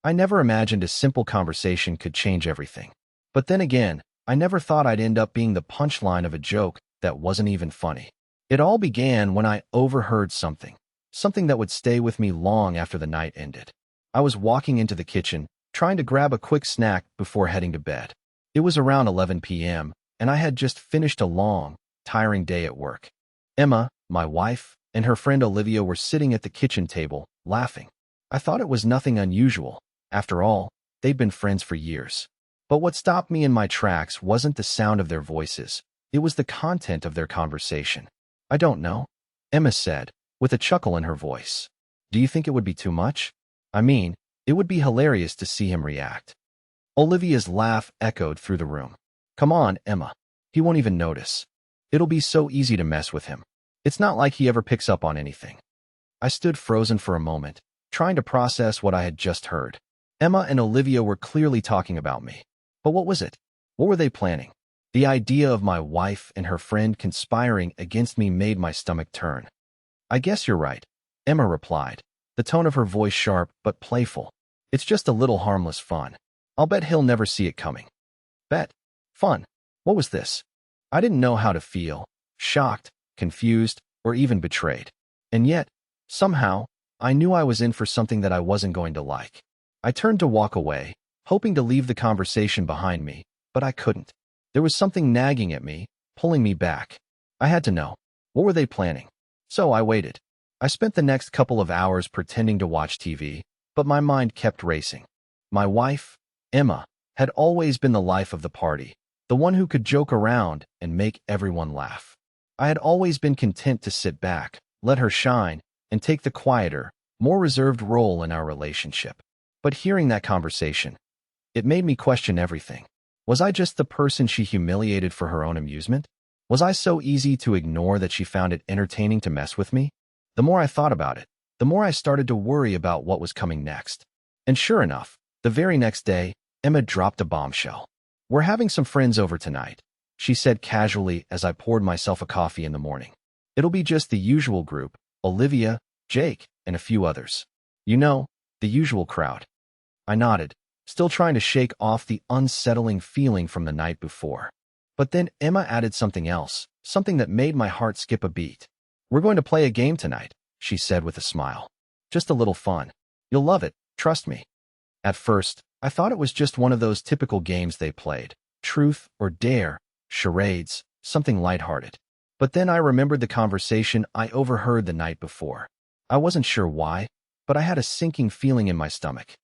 I never imagined a simple conversation could change everything. But then again, I never thought I'd end up being the punchline of a joke that wasn't even funny. It all began when I overheard something that would stay with me long after the night ended. I was walking into the kitchen, trying to grab a quick snack before heading to bed. It was around 11 p.m., and I had just finished a long, tiring day at work. Emma, my wife, and her friend Olivia were sitting at the kitchen table, laughing. I thought it was nothing unusual. After all, they'd been friends for years. But what stopped me in my tracks wasn't the sound of their voices. It was the content of their conversation. "I don't know," Emma said, with a chuckle in her voice. "Do you think it would be too much? I mean, it would be hilarious to see him react." Olivia's laugh echoed through the room. "Come on, Emma. He won't even notice. It'll be so easy to mess with him. It's not like he ever picks up on anything." I stood frozen for a moment, trying to process what I had just heard. Emma and Olivia were clearly talking about me. But what was it? What were they planning? The idea of my wife and her friend conspiring against me made my stomach turn. "I guess you're right," Emma replied, the tone of her voice sharp but playful. "It's just a little harmless fun. I'll bet he'll never see it coming." Bet? Fun? What was this? I didn't know how to feel, shocked, confused, or even betrayed. And yet, somehow, I knew I was in for something that I wasn't going to like. I turned to walk away, hoping to leave the conversation behind me, but I couldn't. There was something nagging at me, pulling me back. I had to know. What were they planning? So I waited. I spent the next couple of hours pretending to watch TV, but my mind kept racing. My wife, Emma, had always been the life of the party, the one who could joke around and make everyone laugh. I had always been content to sit back, let her shine, and take the quieter, more reserved role in our relationship. But hearing that conversation, it made me question everything. Was I just the person she humiliated for her own amusement? Was I so easy to ignore that she found it entertaining to mess with me? The more I thought about it, the more I started to worry about what was coming next. And sure enough, the very next day, Emma dropped a bombshell. "We're having some friends over tonight," she said casually as I poured myself a coffee in the morning. "It'll be just the usual group, Olivia, Jake, and a few others. You know, the usual crowd." I nodded, still trying to shake off the unsettling feeling from the night before. But then Emma added something else, something that made my heart skip a beat. "We're going to play a game tonight," she said with a smile. "Just a little fun. You'll love it, trust me." At first, I thought it was just one of those typical games they played. Truth or dare, charades, something lighthearted. But then I remembered the conversation I overheard the night before. I wasn't sure why, but I had a sinking feeling in my stomach.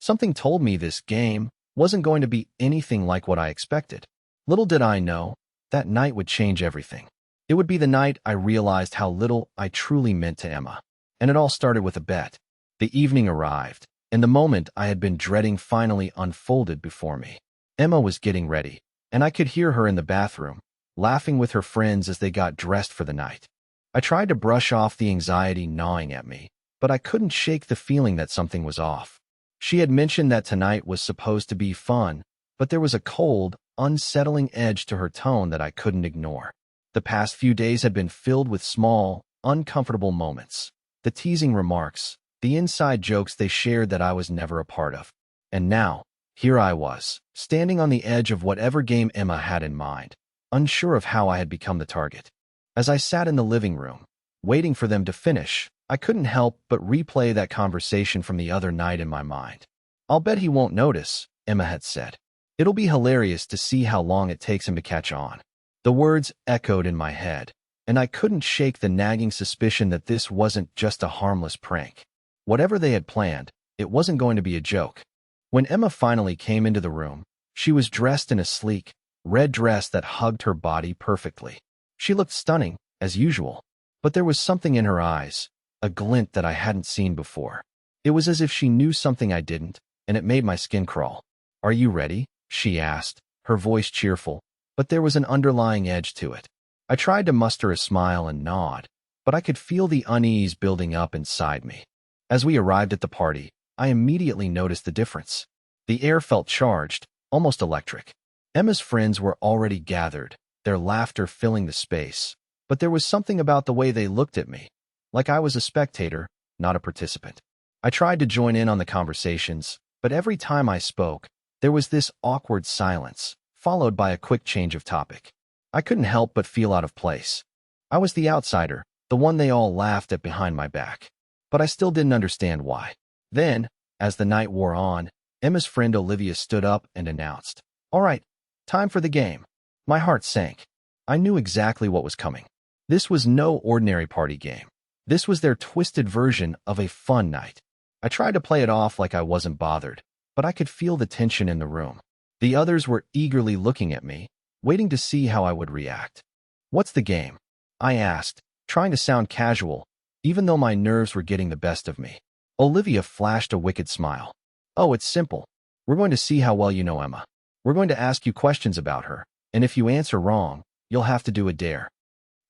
Something told me this game wasn't going to be anything like what I expected. Little did I know, that night would change everything. It would be the night I realized how little I truly meant to Emma. And it all started with a bet. The evening arrived, and the moment I had been dreading finally unfolded before me. Emma was getting ready, and I could hear her in the bathroom, laughing with her friends as they got dressed for the night. I tried to brush off the anxiety gnawing at me, but I couldn't shake the feeling that something was off. She had mentioned that tonight was supposed to be fun, but there was a cold, unsettling edge to her tone that I couldn't ignore. The past few days had been filled with small, uncomfortable moments. The teasing remarks, the inside jokes they shared that I was never a part of. And now, here I was, standing on the edge of whatever game Emma had in mind, unsure of how I had become the target. As I sat in the living room, waiting for them to finish, I couldn't help but replay that conversation from the other night in my mind. "I'll bet he won't notice," Emma had said. "It'll be hilarious to see how long it takes him to catch on." The words echoed in my head, and I couldn't shake the nagging suspicion that this wasn't just a harmless prank. Whatever they had planned, it wasn't going to be a joke. When Emma finally came into the room, she was dressed in a sleek, red dress that hugged her body perfectly. She looked stunning, as usual, but there was something in her eyes, a glint that I hadn't seen before. It was as if she knew something I didn't, and it made my skin crawl. "Are you ready?" she asked, her voice cheerful, but there was an underlying edge to it. I tried to muster a smile and nod, but I could feel the unease building up inside me. As we arrived at the party, I immediately noticed the difference. The air felt charged, almost electric. Emma's friends were already gathered, their laughter filling the space, but there was something about the way they looked at me, like I was a spectator, not a participant. I tried to join in on the conversations, But every time I spoke, there was this awkward silence, followed by a quick change of topic. I couldn't help but feel out of place. I was the outsider, the one they all laughed at behind my back. But I still didn't understand why. Then, as the night wore on, Emma's friend Olivia stood up and announced, "All right, time for the game." My heart sank. I knew exactly what was coming. This was no ordinary party game. This was their twisted version of a fun night. I tried to play it off like I wasn't bothered, but I could feel the tension in the room. The others were eagerly looking at me, waiting to see how I would react. "What's the game?" I asked, trying to sound casual, even though my nerves were getting the best of me. Olivia flashed a wicked smile. "Oh, it's simple. We're going to see how well you know Emma. We're going to ask you questions about her, and if you answer wrong, you'll have to do a dare."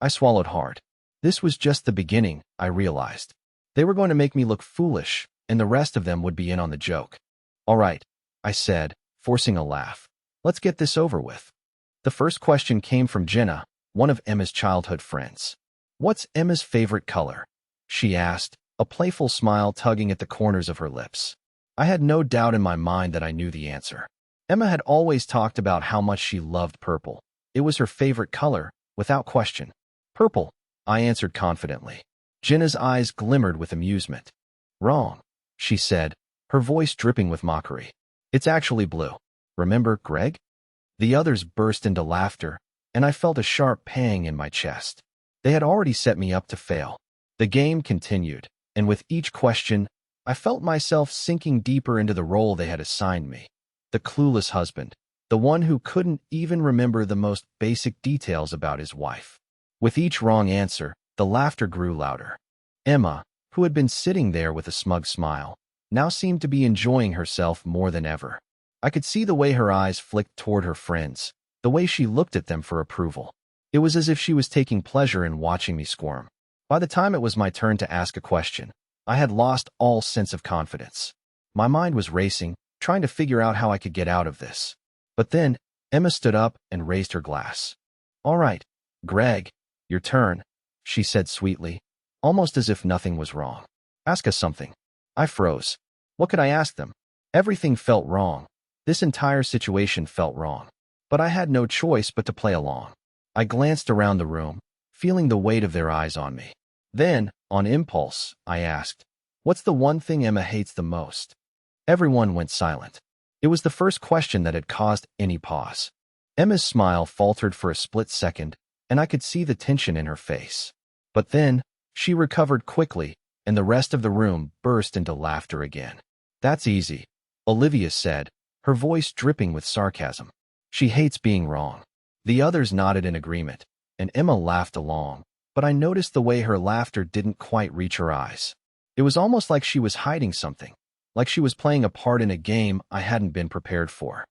I swallowed hard. This was just the beginning, I realized. They were going to make me look foolish, and the rest of them would be in on the joke. "All right," I said, forcing a laugh. "Let's get this over with." The first question came from Jenna, one of Emma's childhood friends. "What's Emma's favorite color?" she asked, a playful smile tugging at the corners of her lips. I had no doubt in my mind that I knew the answer. Emma had always talked about how much she loved purple. It was her favorite color, without question. "Purple," I answered confidently. Jenna's eyes glimmered with amusement. "Wrong," she said, her voice dripping with mockery. "It's actually blue. Remember Greg?" The others burst into laughter, and I felt a sharp pang in my chest. They had already set me up to fail. The game continued, and with each question, I felt myself sinking deeper into the role they had assigned me. The clueless husband, the one who couldn't even remember the most basic details about his wife. With each wrong answer, the laughter grew louder. Emma, who had been sitting there with a smug smile, now seemed to be enjoying herself more than ever. I could see the way her eyes flicked toward her friends, the way she looked at them for approval. It was as if she was taking pleasure in watching me squirm. By the time it was my turn to ask a question, I had lost all sense of confidence. My mind was racing, trying to figure out how I could get out of this. But then, Emma stood up and raised her glass. "All right, Greg, your turn," she said sweetly, almost as if nothing was wrong. "Ask us something." I froze. What could I ask them? Everything felt wrong. This entire situation felt wrong. But I had no choice but to play along. I glanced around the room, feeling the weight of their eyes on me. Then, on impulse, I asked, "What's the one thing Emma hates the most?" Everyone went silent. It was the first question that had caused any pause. Emma's smile faltered for a split second, and I could see the tension in her face. But then, she recovered quickly, and the rest of the room burst into laughter again. "That's easy," Olivia said, her voice dripping with sarcasm. "She hates being wrong." The others nodded in agreement, and Emma laughed along, but I noticed the way her laughter didn't quite reach her eyes. It was almost like she was hiding something, like she was playing a part in a game I hadn't been prepared for.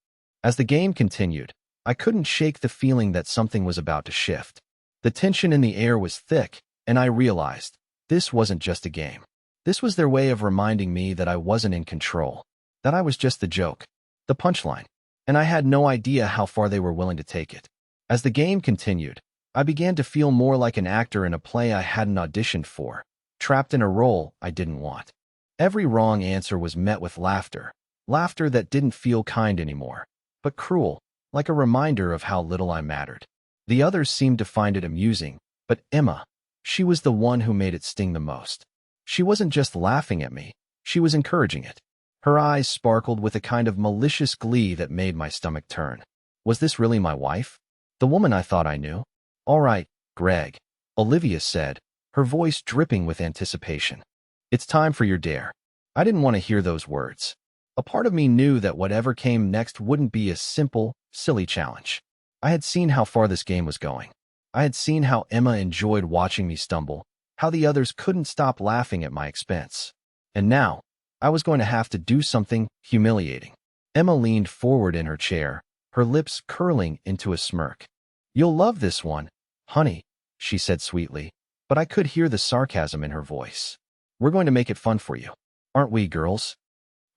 As the game continued, I couldn't shake the feeling that something was about to shift. The tension in the air was thick, and I realized this wasn't just a game. This was their way of reminding me that I wasn't in control, that I was just the joke, the punchline, and I had no idea how far they were willing to take it. As the game continued, I began to feel more like an actor in a play I hadn't auditioned for, trapped in a role I didn't want. Every wrong answer was met with laughter, laughter that didn't feel kind anymore, but cruel, like a reminder of how little I mattered. The others seemed to find it amusing, but Emma, she was the one who made it sting the most. She wasn't just laughing at me, she was encouraging it. Her eyes sparkled with a kind of malicious glee that made my stomach turn. Was this really my wife? The woman I thought I knew? "All right, Greg," Olivia said, her voice dripping with anticipation. "It's time for your dare." I didn't want to hear those words. A part of me knew that whatever came next wouldn't be a simple, silly challenge. I had seen how far this game was going. I had seen how Emma enjoyed watching me stumble, how the others couldn't stop laughing at my expense. And now, I was going to have to do something humiliating. Emma leaned forward in her chair, her lips curling into a smirk. "You'll love this one, honey," she said sweetly, but I could hear the sarcasm in her voice. "We're going to make it fun for you. Aren't we, girls?"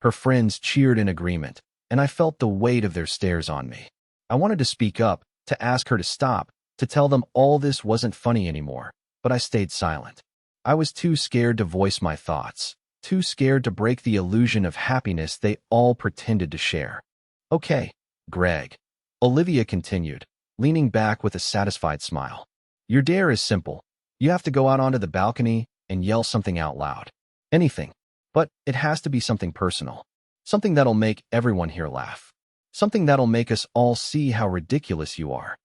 Her friends cheered in agreement, and I felt the weight of their stares on me. I wanted to speak up, to ask her to stop, to tell them all this wasn't funny anymore, but I stayed silent. I was too scared to voice my thoughts. too scared to break the illusion of happiness they all pretended to share. Okay, Greg, Olivia continued, leaning back with a satisfied smile. Your dare is simple. You have to go out onto the balcony and yell something out loud. Anything. But it has to be something personal. Something that'll make everyone here laugh. Something that'll make us all see how ridiculous you are.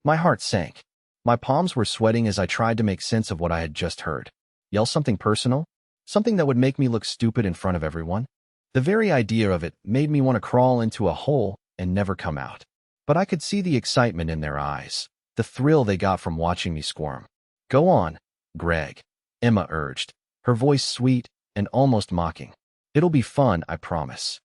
My heart sank. My palms were sweating as I tried to make sense of what I had just heard. Yell something personal? Something that would make me look stupid in front of everyone? The very idea of it made me want to crawl into a hole and never come out. But I could see the excitement in their eyes, the thrill they got from watching me squirm. Go on, Greg, Emma urged, her voice sweet and almost mocking. It'll be fun, I promise.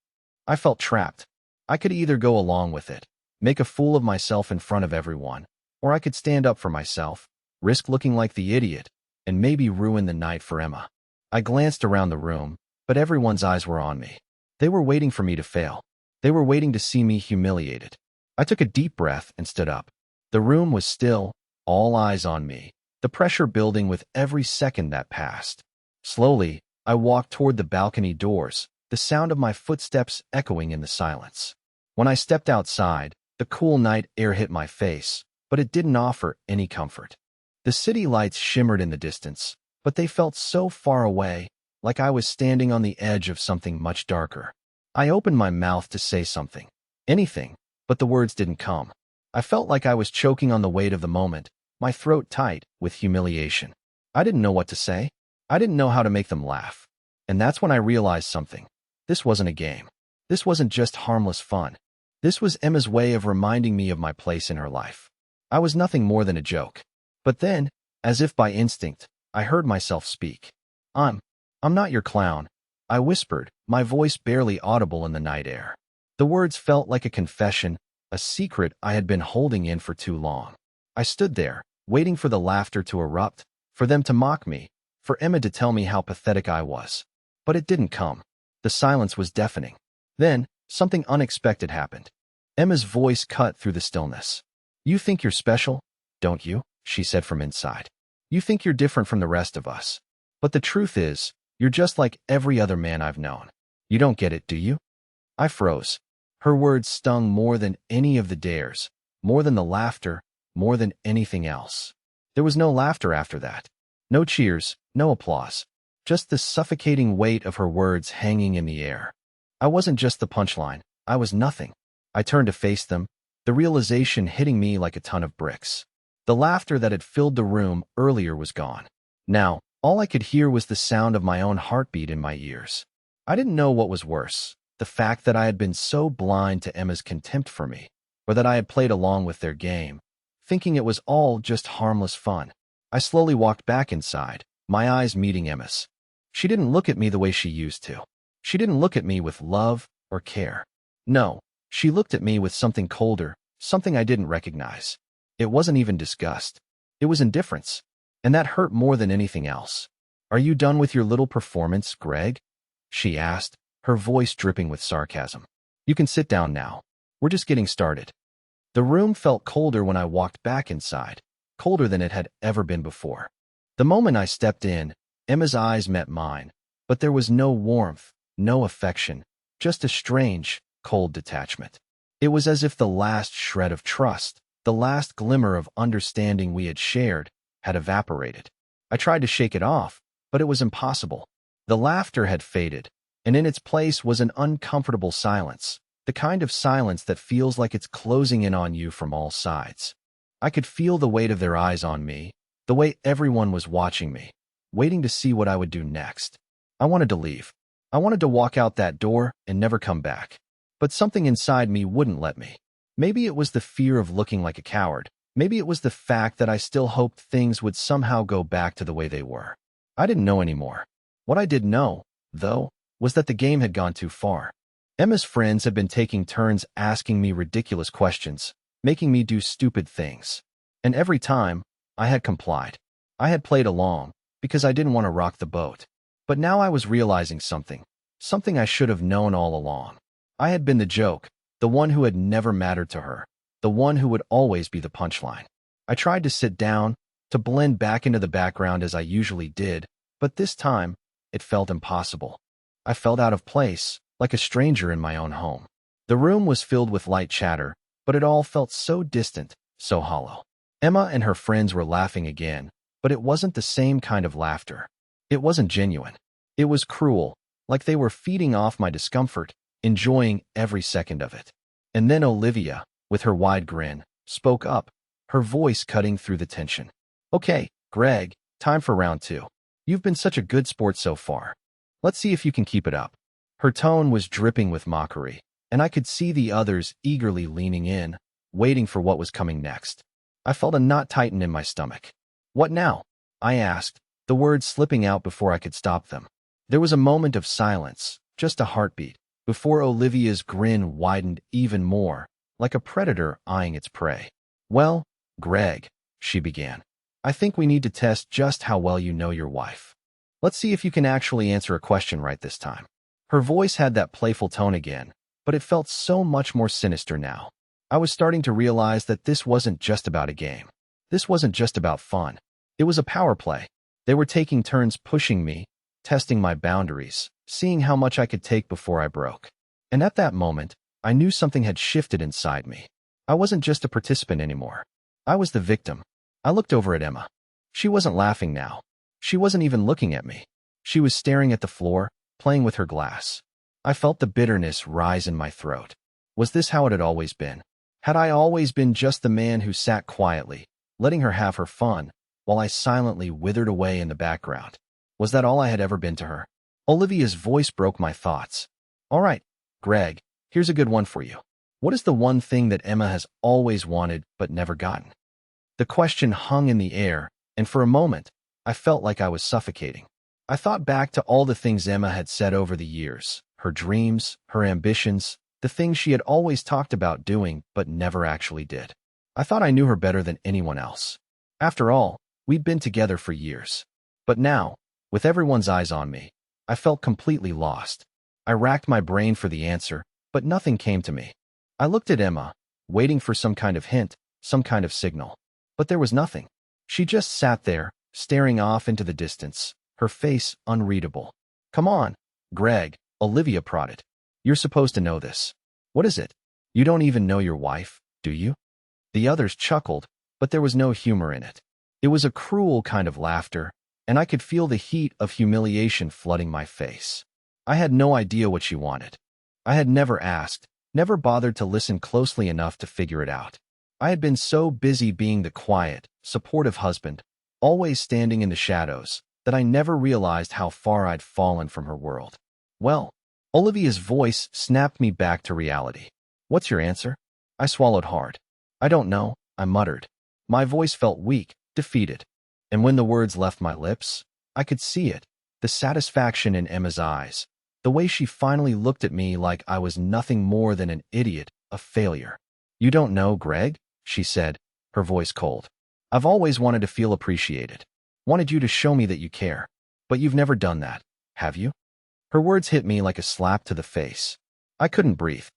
I felt trapped. I could either go along with it, make a fool of myself in front of everyone, or I could stand up for myself, risk looking like the idiot, and maybe ruin the night for Emma. I glanced around the room, but everyone's eyes were on me. They were waiting for me to fail. They were waiting to see me humiliated. I took a deep breath and stood up. The room was still, all eyes on me, the pressure building with every second that passed. Slowly, I walked toward the balcony doors, the sound of my footsteps echoing in the silence. When I stepped outside, the cool night air hit my face, but it didn't offer any comfort. The city lights shimmered in the distance, but they felt so far away, like I was standing on the edge of something much darker. I opened my mouth to say something, anything, but the words didn't come. I felt like I was choking on the weight of the moment, my throat tight with humiliation. I didn't know what to say. I didn't know how to make them laugh. And that's when I realized something. This wasn't a game. This wasn't just harmless fun. This was Emma's way of reminding me of my place in her life. I was nothing more than a joke. But then, as if by instinct, I heard myself speak. I'm not your clown, I whispered, my voice barely audible in the night air. The words felt like a confession, a secret I had been holding in for too long. I stood there, waiting for the laughter to erupt, for them to mock me, for Emma to tell me how pathetic I was. But it didn't come. The silence was deafening. Then, something unexpected happened. Emma's voice cut through the stillness. You think you're special, don't you? She said from inside. You think you're different from the rest of us. But the truth is, you're just like every other man I've known. You don't get it, do you? I froze. Her words stung more than any of the dares, more than the laughter, more than anything else. There was no laughter after that. No cheers, no applause. Just the suffocating weight of her words hanging in the air. I wasn't just the punchline. I was nothing. I turned to face them, the realization hitting me like a ton of bricks. The laughter that had filled the room earlier was gone. Now, all I could hear was the sound of my own heartbeat in my ears. I didn't know what was worse, the fact that I had been so blind to Emma's contempt for me, or that I had played along with their game, thinking it was all just harmless fun. I slowly walked back inside, my eyes meeting Emma's. She didn't look at me the way she used to. She didn't look at me with love or care. No, she looked at me with something colder, something I didn't recognize. It wasn't even disgust. It was indifference. And that hurt more than anything else. Are you done with your little performance, Greg? She asked, her voice dripping with sarcasm. You can sit down now. We're just getting started. The room felt colder when I walked back inside, colder than it had ever been before. The moment I stepped in, Emma's eyes met mine, but there was no warmth, no affection, just a strange, cold detachment. It was as if the last shred of trust, the last glimmer of understanding we had shared, had evaporated. I tried to shake it off, but it was impossible. The laughter had faded, and in its place was an uncomfortable silence, the kind of silence that feels like it's closing in on you from all sides. I could feel the weight of their eyes on me, the way everyone was watching me, waiting to see what I would do next. I wanted to leave. I wanted to walk out that door and never come back. But something inside me wouldn't let me. Maybe it was the fear of looking like a coward. Maybe it was the fact that I still hoped things would somehow go back to the way they were. I didn't know anymore. What I did know, though, was that the game had gone too far. Emma's friends had been taking turns asking me ridiculous questions, making me do stupid things. And every time, I had complied. I had played along, because I didn't want to rock the boat. But now I was realizing something I should have known all along. I had been the joke, the one who had never mattered to her, the one who would always be the punchline. I tried to sit down, to blend back into the background as I usually did, but this time, it felt impossible. I felt out of place, like a stranger in my own home. The room was filled with light chatter, but it all felt so distant, so hollow. Emma and her friends were laughing again, but it wasn't the same kind of laughter. It wasn't genuine. It was cruel, like they were feeding off my discomfort, enjoying every second of it. And then Olivia, with her wide grin, spoke up, her voice cutting through the tension. "Okay, Greg, time for round two. You've been such a good sport so far. Let's see if you can keep it up." Her tone was dripping with mockery, and I could see the others eagerly leaning in, waiting for what was coming next. I felt a knot tighten in my stomach. "What now?" I asked, the words slipping out before I could stop them. There was a moment of silence, just a heartbeat, before Olivia's grin widened even more, like a predator eyeing its prey. "Well, Greg," she began, "I think we need to test just how well you know your wife. Let's see if you can actually answer a question right this time." Her voice had that playful tone again, but it felt so much more sinister now. I was starting to realize that this wasn't just about a game. This wasn't just about fun. It was a power play. They were taking turns pushing me, testing my boundaries, seeing how much I could take before I broke. And at that moment, I knew something had shifted inside me. I wasn't just a participant anymore. I was the victim. I looked over at Emma. She wasn't laughing now. She wasn't even looking at me. She was staring at the floor, playing with her glass. I felt the bitterness rise in my throat. Was this how it had always been? Had I always been just the man who sat quietly, letting her have her fun, while I silently withered away in the background? Was that all I had ever been to her? Olivia's voice broke my thoughts. "All right, Greg, here's a good one for you. What is the one thing that Emma has always wanted but never gotten?" The question hung in the air, and for a moment, I felt like I was suffocating. I thought back to all the things Emma had said over the years, her dreams, her ambitions, the things she had always talked about doing but never actually did. I thought I knew her better than anyone else. After all, we'd been together for years. But now, with everyone's eyes on me, I felt completely lost. I racked my brain for the answer, but nothing came to me. I looked at Emma, waiting for some kind of hint, some kind of signal. But there was nothing. She just sat there, staring off into the distance, her face unreadable. "Come on, Greg," Olivia prodded. "You're supposed to know this. What is it? You don't even know your wife, do you?" The others chuckled, but there was no humor in it. It was a cruel kind of laughter, and I could feel the heat of humiliation flooding my face. I had no idea what she wanted. I had never asked, never bothered to listen closely enough to figure it out. I had been so busy being the quiet, supportive husband, always standing in the shadows, that I never realized how far I'd fallen from her world. "Well," Olivia's voice snapped me back to reality. "What's your answer?" I swallowed hard. "I don't know," I muttered. My voice felt weak, defeated. And when the words left my lips, I could see it, the satisfaction in Emma's eyes, the way she finally looked at me like I was nothing more than an idiot, a failure. "You don't know, Greg?" she said, her voice cold. "I've always wanted to feel appreciated. Wanted you to show me that you care. But you've never done that, have you?" Her words hit me like a slap to the face. I couldn't breathe.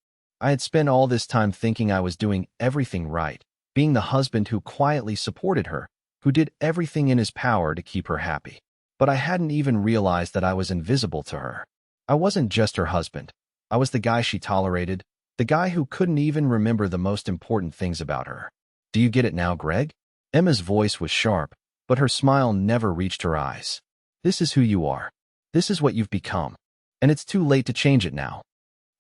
I had spent all this time thinking I was doing everything right, being the husband who quietly supported her, who did everything in his power to keep her happy. But I hadn't even realized that I was invisible to her. I wasn't just her husband. I was the guy she tolerated, the guy who couldn't even remember the most important things about her. "Do you get it now, Greg?" Emma's voice was sharp, but her smile never reached her eyes. "This is who you are. This is what you've become. And it's too late to change it now."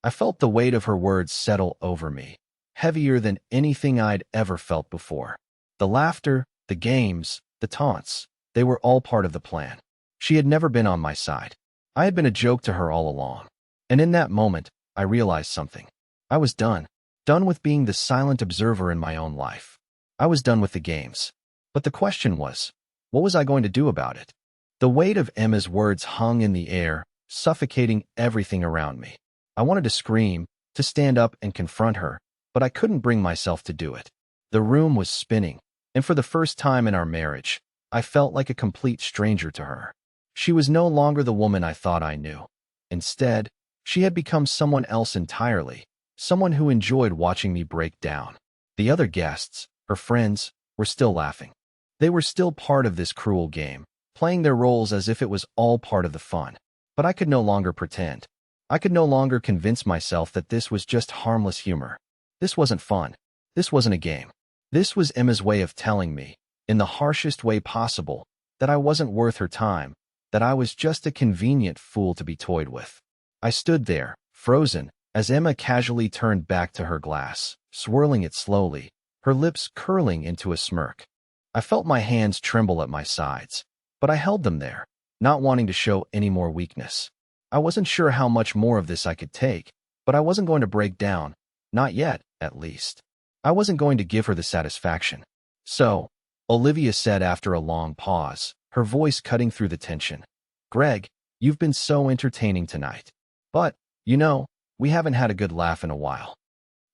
I felt the weight of her words settle over me, heavier than anything I'd ever felt before. The laughter, the games, the taunts, they were all part of the plan. She had never been on my side. I had been a joke to her all along. And in that moment, I realized something. I was done. Done with being the silent observer in my own life. I was done with the games. But the question was, what was I going to do about it? The weight of Emma's words hung in the air, suffocating everything around me. I wanted to scream, to stand up and confront her, but I couldn't bring myself to do it. The room was spinning, and for the first time in our marriage, I felt like a complete stranger to her. She was no longer the woman I thought I knew. Instead, she had become someone else entirely, someone who enjoyed watching me break down. The other guests, her friends, were still laughing. They were still part of this cruel game, playing their roles as if it was all part of the fun. But I could no longer pretend. I could no longer convince myself that this was just harmless humor. This wasn't fun. This wasn't a game. This was Emma's way of telling me, in the harshest way possible, that I wasn't worth her time, that I was just a convenient fool to be toyed with. I stood there, frozen, as Emma casually turned back to her glass, swirling it slowly, her lips curling into a smirk. I felt my hands tremble at my sides, but I held them there, not wanting to show any more weakness. I wasn't sure how much more of this I could take, but I wasn't going to break down, not yet, at least. I wasn't going to give her the satisfaction. So, Olivia said after a long pause, her voice cutting through the tension, "Greg, you've been so entertaining tonight. But, we haven't had a good laugh in a while."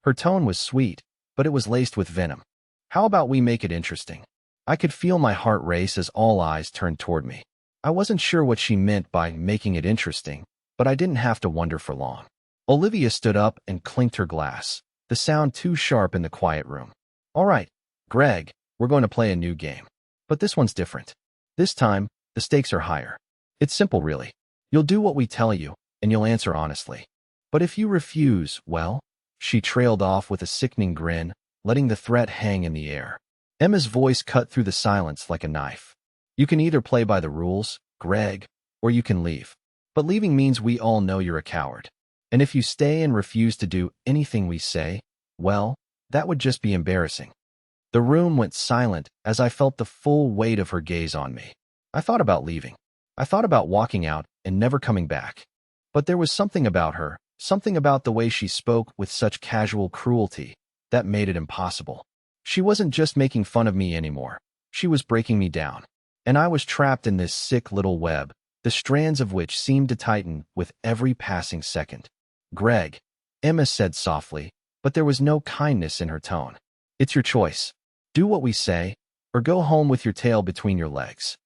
Her tone was sweet, but it was laced with venom. "How about we make it interesting?" I could feel my heart race as all eyes turned toward me. I wasn't sure what she meant by making it interesting, but I didn't have to wonder for long. Olivia stood up and clinked her glass, the sound too sharp in the quiet room. "All right, Greg, we're going to play a new game. But this one's different. This time, the stakes are higher. It's simple, really. You'll do what we tell you, and you'll answer honestly. But if you refuse, well," she trailed off with a sickening grin, letting the threat hang in the air. Emma's voice cut through the silence like a knife. "You can either play by the rules, Greg, or you can leave. But leaving means we all know you're a coward. And if you stay and refuse to do anything we say, well, that would just be embarrassing." The room went silent as I felt the full weight of her gaze on me. I thought about leaving. I thought about walking out and never coming back. But there was something about her, something about the way she spoke with such casual cruelty, that made it impossible. She wasn't just making fun of me anymore. She was breaking me down. And I was trapped in this sick little web, the strands of which seemed to tighten with every passing second. "Greg," Emma said softly, but there was no kindness in her tone. "It's your choice. Do what we say, or go home with your tail between your legs."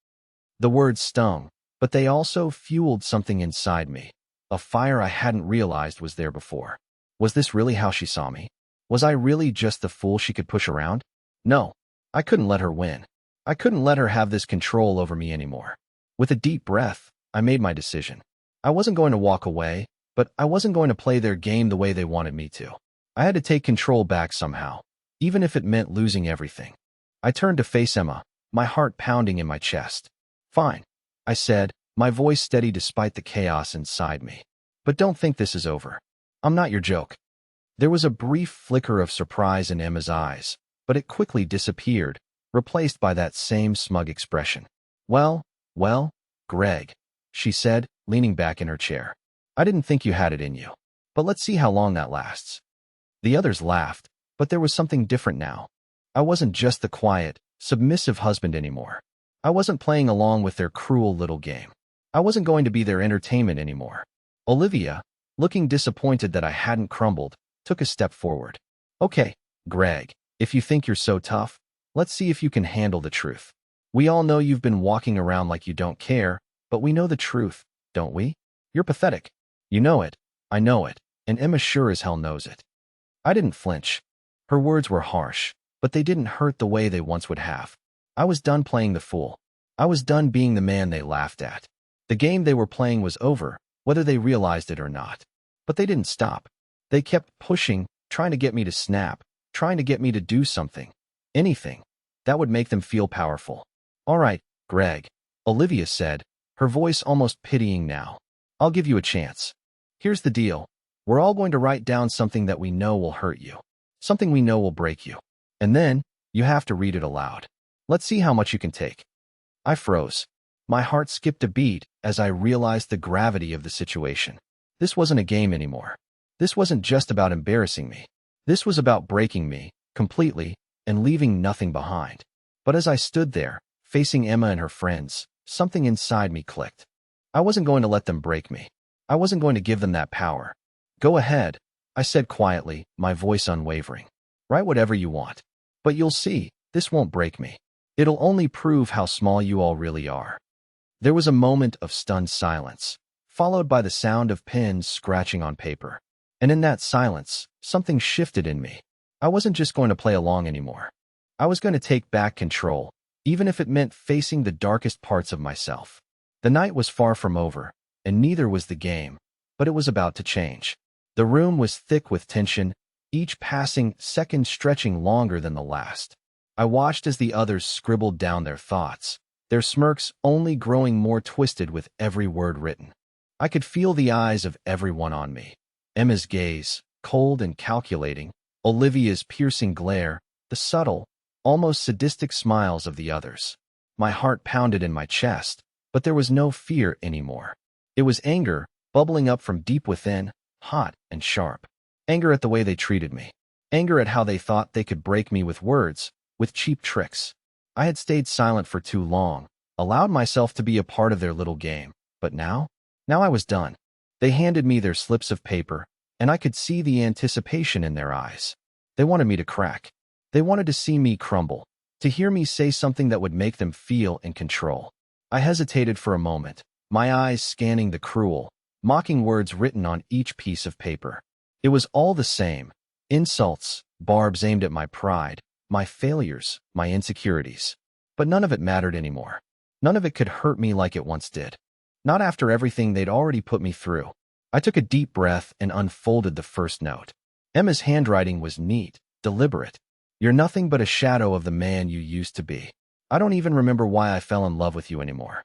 The words stung, but they also fueled something inside me, a fire I hadn't realized was there before. Was this really how she saw me? Was I really just the fool she could push around? No, I couldn't let her win. I couldn't let her have this control over me anymore. With a deep breath, I made my decision. I wasn't going to walk away, but I wasn't going to play their game the way they wanted me to. I had to take control back somehow, even if it meant losing everything. I turned to face Emma, my heart pounding in my chest. "Fine," I said, my voice steady despite the chaos inside me. "But don't think this is over. I'm not your joke." There was a brief flicker of surprise in Emma's eyes, but it quickly disappeared, replaced by that same smug expression. Well, Greg," she said, leaning back in her chair. "I didn't think you had it in you. But let's see how long that lasts." The others laughed, but there was something different now. I wasn't just the quiet, submissive husband anymore. I wasn't playing along with their cruel little game. I wasn't going to be their entertainment anymore. Olivia, looking disappointed that I hadn't crumbled, took a step forward. "Okay, Greg, if you think you're so tough, let's see if you can handle the truth. We all know you've been walking around like you don't care, but we know the truth, don't we? You're pathetic. You know it, I know it, and Emma sure as hell knows it." I didn't flinch. Her words were harsh, but they didn't hurt the way they once would have. I was done playing the fool. I was done being the man they laughed at. The game they were playing was over, whether they realized it or not. But they didn't stop. They kept pushing, trying to get me to snap, trying to get me to do something. Anything. That would make them feel powerful. "All right, Greg," Olivia said, her voice almost pitying now. "I'll give you a chance. Here's the deal. We're all going to write down something that we know will hurt you. Something we know will break you. And then, you have to read it aloud. Let's see how much you can take." I froze. My heart skipped a beat as I realized the gravity of the situation. This wasn't a game anymore. This wasn't just about embarrassing me. This was about breaking me, completely, and leaving nothing behind. But as I stood there, facing Emma and her friends, something inside me clicked. I wasn't going to let them break me. I wasn't going to give them that power. "Go ahead," I said quietly, my voice unwavering. "Write whatever you want. But you'll see, this won't break me. It'll only prove how small you all really are." There was a moment of stunned silence, followed by the sound of pens scratching on paper. And in that silence, something shifted in me. I wasn't just going to play along anymore. I was going to take back control, even if it meant facing the darkest parts of myself. The night was far from over, and neither was the game, but it was about to change. The room was thick with tension, each passing second stretching longer than the last. I watched as the others scribbled down their thoughts, their smirks only growing more twisted with every word written. I could feel the eyes of everyone on me. Emma's gaze, cold and calculating, Olivia's piercing glare, the subtle, almost sadistic smiles of the others. My heart pounded in my chest, but there was no fear anymore. It was anger, bubbling up from deep within, hot and sharp. Anger at the way they treated me. Anger at how they thought they could break me with words, with cheap tricks. I had stayed silent for too long, allowed myself to be a part of their little game, but now I was done. They handed me their slips of paper, and I could see the anticipation in their eyes. They wanted me to crack. They wanted to see me crumble, to hear me say something that would make them feel in control. I hesitated for a moment, my eyes scanning the cruel, mocking words written on each piece of paper. It was all the same. Insults, barbs aimed at my pride, my failures, my insecurities. But none of it mattered anymore. None of it could hurt me like it once did. Not after everything they'd already put me through. I took a deep breath and unfolded the first note. Emma's handwriting was neat, deliberate. You're nothing but a shadow of the man you used to be. I don't even remember why I fell in love with you anymore.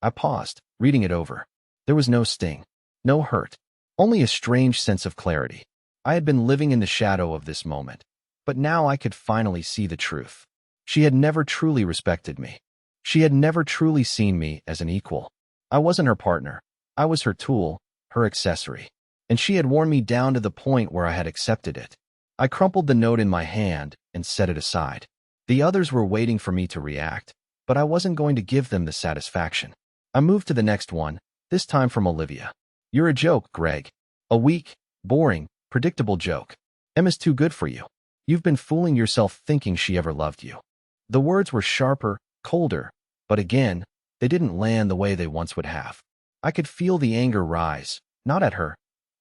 I paused, reading it over. There was no sting, no hurt, only a strange sense of clarity. I had been living in the shadow of this moment, but now I could finally see the truth. She had never truly respected me. She had never truly seen me as an equal. I wasn't her partner. I was her tool, her accessory. And she had worn me down to the point where I had accepted it. I crumpled the note in my hand and set it aside. The others were waiting for me to react, but I wasn't going to give them the satisfaction. I moved to the next one, this time from Olivia. You're a joke, Greg. A weak, boring, predictable joke. Emma's too good for you. You've been fooling yourself thinking she ever loved you. The words were sharper, colder, but again, they didn't land the way they once would have. I could feel the anger rise, not at her.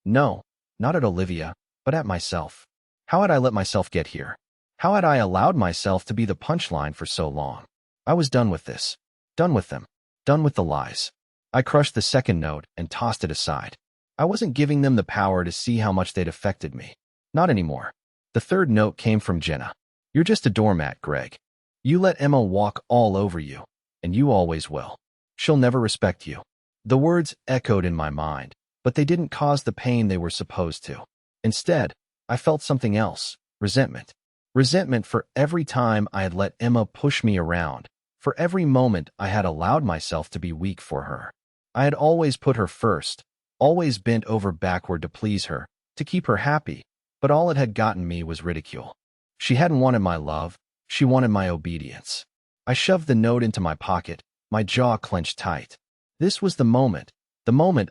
No, not at Olivia, but at myself. How had I let myself get here? How had I allowed myself to be the punchline for so long? I was done with this. Done with them. Done with the lies. I crushed the second note and tossed it aside. I wasn't giving them the power to see how much they'd affected me. Not anymore. The third note came from Jenna. You're just a doormat, Greg. You let Emma walk all over you, and you always will. She'll never respect you. The words echoed in my mind, but they didn't cause the pain they were supposed to. Instead, I felt something else, resentment. Resentment for every time I had let Emma push me around, for every moment I had allowed myself to be weak for her. I had always put her first, always bent over backward to please her, to keep her happy, but all it had gotten me was ridicule. She hadn't wanted my love, she wanted my obedience. I shoved the note into my pocket, my jaw clenched tight. This was the moment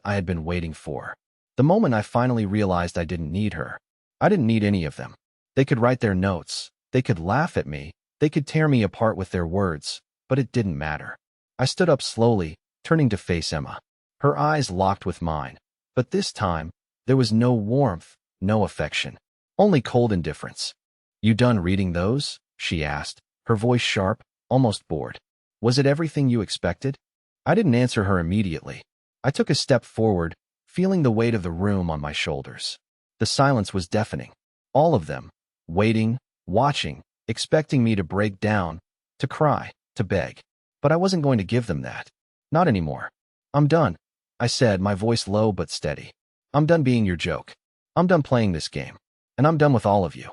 I had been waiting for. The moment I finally realized I didn't need her. I didn't need any of them. They could write their notes, they could laugh at me, they could tear me apart with their words, but it didn't matter. I stood up slowly, turning to face Emma. Her eyes locked with mine, but this time, there was no warmth, no affection, only cold indifference. You done reading those? She asked, her voice sharp, almost bored. Was it everything you expected? I didn't answer her immediately. I took a step forward, feeling the weight of the room on my shoulders. The silence was deafening. All of them, waiting, watching, expecting me to break down, to cry, to beg. But I wasn't going to give them that. Not anymore. I'm done, I said, my voice low but steady. I'm done being your joke. I'm done playing this game. And I'm done with all of you.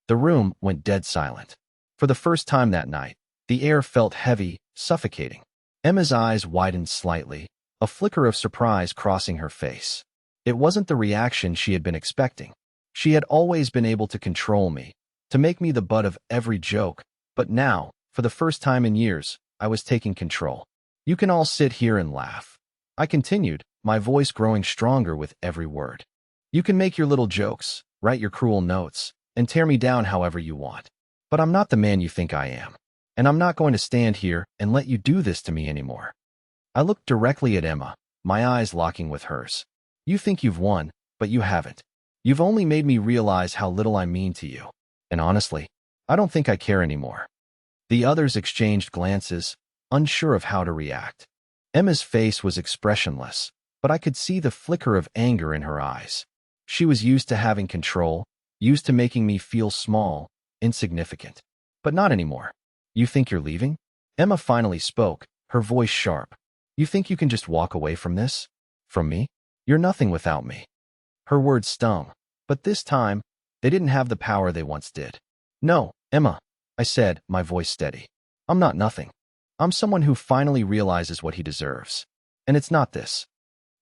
The room went dead silent. For the first time that night, the air felt heavy, suffocating. Emma's eyes widened slightly, a flicker of surprise crossing her face. It wasn't the reaction she had been expecting. She had always been able to control me, to make me the butt of every joke, but now, for the first time in years, I was taking control. You can all sit here and laugh. I continued, my voice growing stronger with every word. You can make your little jokes, write your cruel notes, and tear me down however you want. But I'm not the man you think I am. And I'm not going to stand here and let you do this to me anymore. I looked directly at Emma, my eyes locking with hers. You think you've won, but you haven't. You've only made me realize how little I mean to you. And honestly, I don't think I care anymore. The others exchanged glances, unsure of how to react. Emma's face was expressionless, but but I could see the flicker of anger in her eyes. She was used to having control, used to making me feel small, insignificant. But not anymore. You think you're leaving? Emma finally spoke, her voice sharp. You think you can just walk away from this? From me? You're nothing without me. Her words stung, but this time, they didn't have the power they once did. No, Emma, I said, my voice steady. I'm not nothing. I'm someone who finally realizes what he deserves. And it's not this.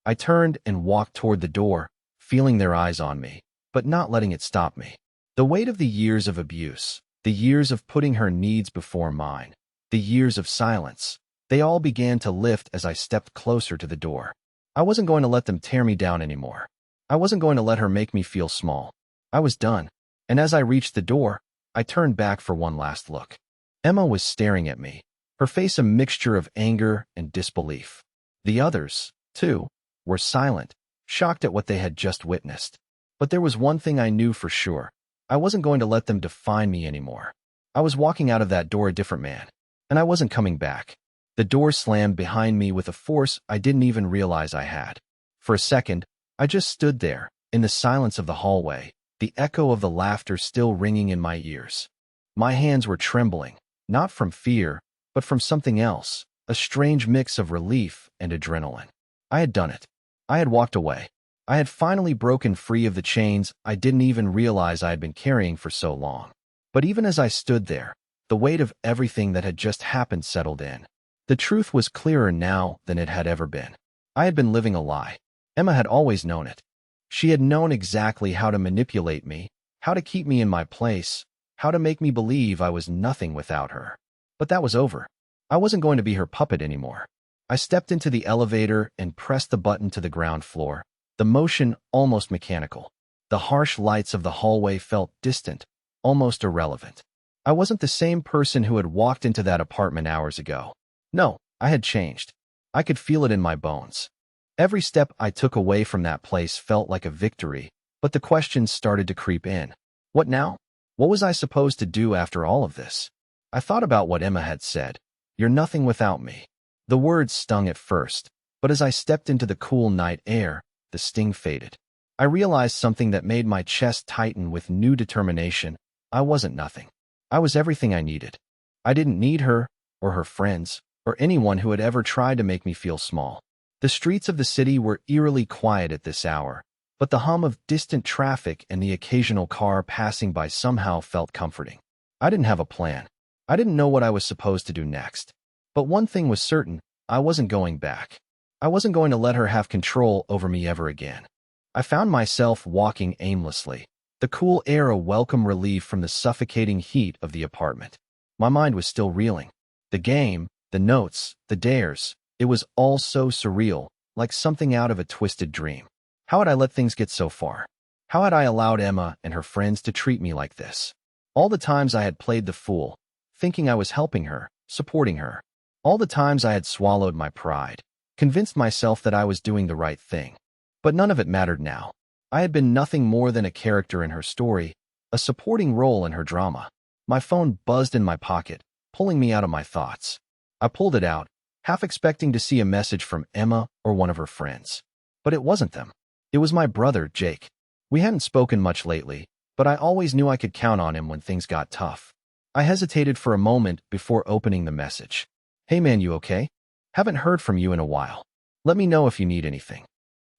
I turned and walked toward the door, feeling their eyes on me, but not letting it stop me. The weight of the years of abuse, the years of putting her needs before mine, the years of silence, they all began to lift as I stepped closer to the door. I wasn't going to let them tear me down anymore. I wasn't going to let her make me feel small. I was done. And as I reached the door, I turned back for one last look. Emma was staring at me, her face a mixture of anger and disbelief. The others, too, were silent, shocked at what they had just witnessed. But there was one thing I knew for sure. I wasn't going to let them define me anymore. I was walking out of that door a different man, and I wasn't coming back. The door slammed behind me with a force I didn't even realize I had. For a second, I just stood there, in the silence of the hallway, the echo of the laughter still ringing in my ears. My hands were trembling, not from fear, but from something else, a strange mix of relief and adrenaline. I had done it. I had walked away. I had finally broken free of the chains I didn't even realize I had been carrying for so long. But even as I stood there, the weight of everything that had just happened settled in. The truth was clearer now than it had ever been. I had been living a lie. Emma had always known it. She had known exactly how to manipulate me, how to keep me in my place, how to make me believe I was nothing without her. But that was over. I wasn't going to be her puppet anymore. I stepped into the elevator and pressed the button to the ground floor, the motion almost mechanical. The harsh lights of the hallway felt distant, almost irrelevant. I wasn't the same person who had walked into that apartment hours ago. No, I had changed. I could feel it in my bones. Every step I took away from that place felt like a victory, but the questions started to creep in. What now? What was I supposed to do after all of this? I thought about what Emma had said. You're nothing without me. The words stung at first, but as I stepped into the cool night air, the sting faded. I realized something that made my chest tighten with new determination. I wasn't nothing. I was everything I needed. I didn't need her, or her friends, or anyone who had ever tried to make me feel small. The streets of the city were eerily quiet at this hour, but the hum of distant traffic and the occasional car passing by somehow felt comforting. I didn't have a plan. I didn't know what I was supposed to do next. But one thing was certain, I wasn't going back. I wasn't going to let her have control over me ever again. I found myself walking aimlessly, the cool air a welcome relief from the suffocating heat of the apartment. My mind was still reeling. The game, the notes, the dares, it was all so surreal, like something out of a twisted dream. How had I let things get so far? How had I allowed Emma and her friends to treat me like this? All the times I had played the fool, thinking I was helping her, supporting her. All the times I had swallowed my pride, convinced myself that I was doing the right thing. But none of it mattered now. I had been nothing more than a character in her story, a supporting role in her drama. My phone buzzed in my pocket, pulling me out of my thoughts. I pulled it out, half expecting to see a message from Emma or one of her friends. But it wasn't them. It was my brother, Jake. We hadn't spoken much lately, but I always knew I could count on him when things got tough. I hesitated for a moment before opening the message. Hey man, you okay? Haven't heard from you in a while. Let me know if you need anything.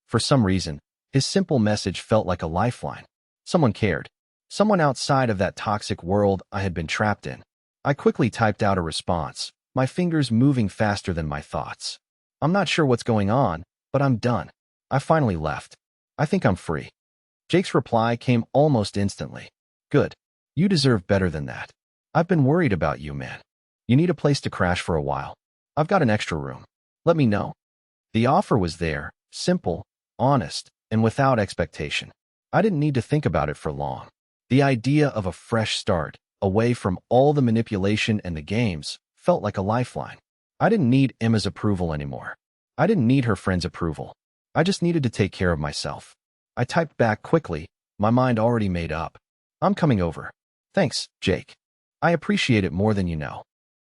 For some reason, his simple message felt like a lifeline. Someone cared. Someone outside of that toxic world I had been trapped in. I quickly typed out a response, my fingers moving faster than my thoughts. I'm not sure what's going on, but I'm done. I finally left. I think I'm free. Jake's reply came almost instantly. Good. You deserve better than that. I've been worried about you, man. You need a place to crash for a while. I've got an extra room. Let me know. The offer was there, simple, honest, and without expectation. I didn't need to think about it for long. The idea of a fresh start, away from all the manipulation and the games, felt like a lifeline. I didn't need Emma's approval anymore. I didn't need her friend's approval. I just needed to take care of myself. I typed back quickly, my mind already made up. I'm coming over. Thanks, Jake. I appreciate it more than you know.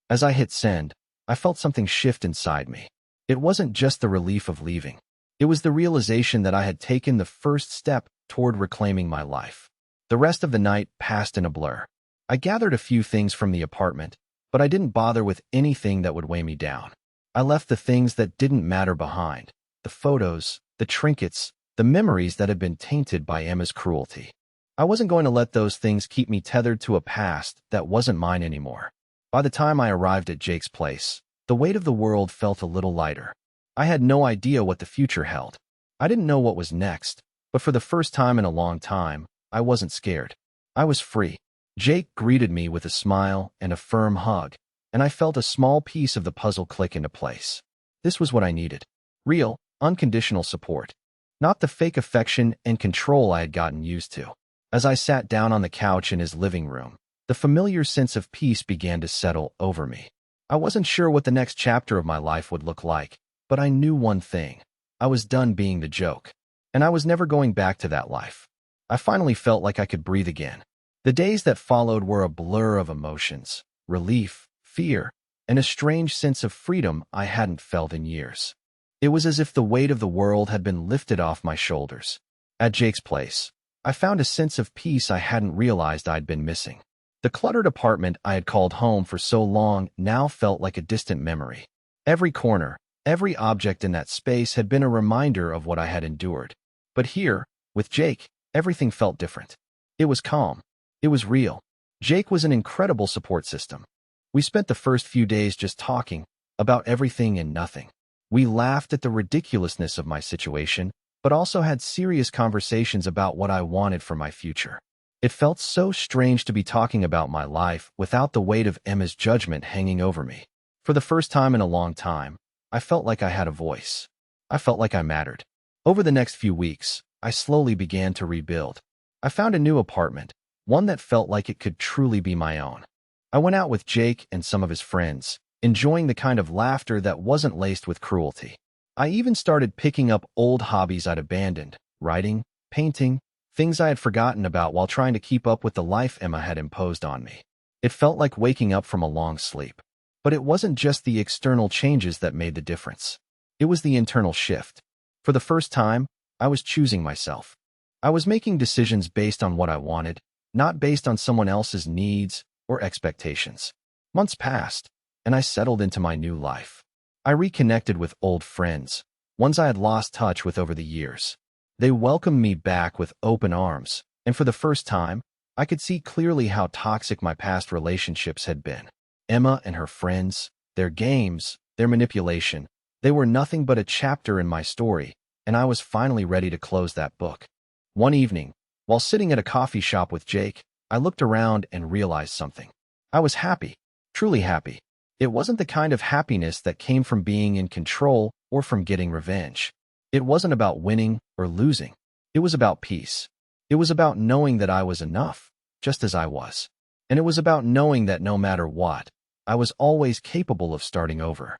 As I hit send, I felt something shift inside me. It wasn't just the relief of leaving. It was the realization that I had taken the first step toward reclaiming my life. The rest of the night passed in a blur. I gathered a few things from the apartment, but I didn't bother with anything that would weigh me down. I left the things that didn't matter behind, the photos, the trinkets, the memories that had been tainted by Emma's cruelty. I wasn't going to let those things keep me tethered to a past that wasn't mine anymore. By the time I arrived at Jake's place, the weight of the world felt a little lighter. I had no idea what the future held. I didn't know what was next, but for the first time in a long time, I wasn't scared. I was free. Jake greeted me with a smile and a firm hug, and I felt a small piece of the puzzle click into place. This was what I needed. Real, unconditional support. Not the fake affection and control I had gotten used to. As I sat down on the couch in his living room, the familiar sense of peace began to settle over me. I wasn't sure what the next chapter of my life would look like, but I knew one thing. I was done being the joke, and I was never going back to that life. I finally felt like I could breathe again. The days that followed were a blur of emotions, relief, fear, and a strange sense of freedom I hadn't felt in years. It was as if the weight of the world had been lifted off my shoulders. At Jake's place, I found a sense of peace I hadn't realized I'd been missing. The cluttered apartment I had called home for so long now felt like a distant memory. Every corner, every object in that space had been a reminder of what I had endured. But here, with Jake, everything felt different. It was calm. It was real. Jake was an incredible support system. We spent the first few days just talking about everything and nothing. We laughed at the ridiculousness of my situation, but also had serious conversations about what I wanted for my future. It felt so strange to be talking about my life without the weight of Emma's judgment hanging over me. For the first time in a long time, I felt like I had a voice. I felt like I mattered. Over the next few weeks, I slowly began to rebuild. I found a new apartment, one that felt like it could truly be my own. I went out with Jake and some of his friends, enjoying the kind of laughter that wasn't laced with cruelty. I even started picking up old hobbies I'd abandoned, writing, painting, things I had forgotten about while trying to keep up with the life Emma had imposed on me. It felt like waking up from a long sleep. But it wasn't just the external changes that made the difference. It was the internal shift. For the first time, I was choosing myself. I was making decisions based on what I wanted, not based on someone else's needs or expectations. Months passed, and I settled into my new life. I reconnected with old friends, ones I had lost touch with over the years. They welcomed me back with open arms, and for the first time, I could see clearly how toxic my past relationships had been. Emma and her friends, their games, their manipulation, they were nothing but a chapter in my story, and I was finally ready to close that book. One evening, while sitting at a coffee shop with Jake, I looked around and realized something. I was happy, truly happy. It wasn't the kind of happiness that came from being in control or from getting revenge. It wasn't about winning or losing. It was about peace. It was about knowing that I was enough, just as I was. And it was about knowing that no matter what, I was always capable of starting over.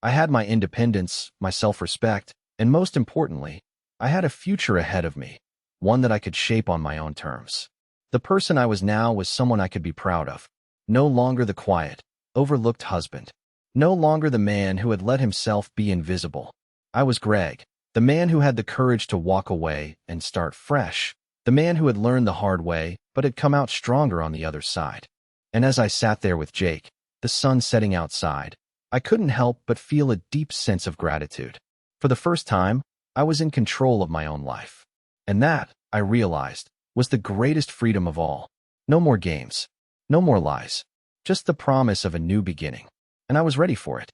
I had my independence, my self-respect, and most importantly, I had a future ahead of me, one that I could shape on my own terms. The person I was now was someone I could be proud of. No longer the quiet, overlooked husband. No longer the man who had let himself be invisible. I was Greg, the man who had the courage to walk away and start fresh. The man who had learned the hard way, but had come out stronger on the other side. And as I sat there with Jake, the sun setting outside, I couldn't help but feel a deep sense of gratitude. For the first time, I was in control of my own life. And that, I realized, was the greatest freedom of all. No more games. No more lies. Just the promise of a new beginning. And I was ready for it.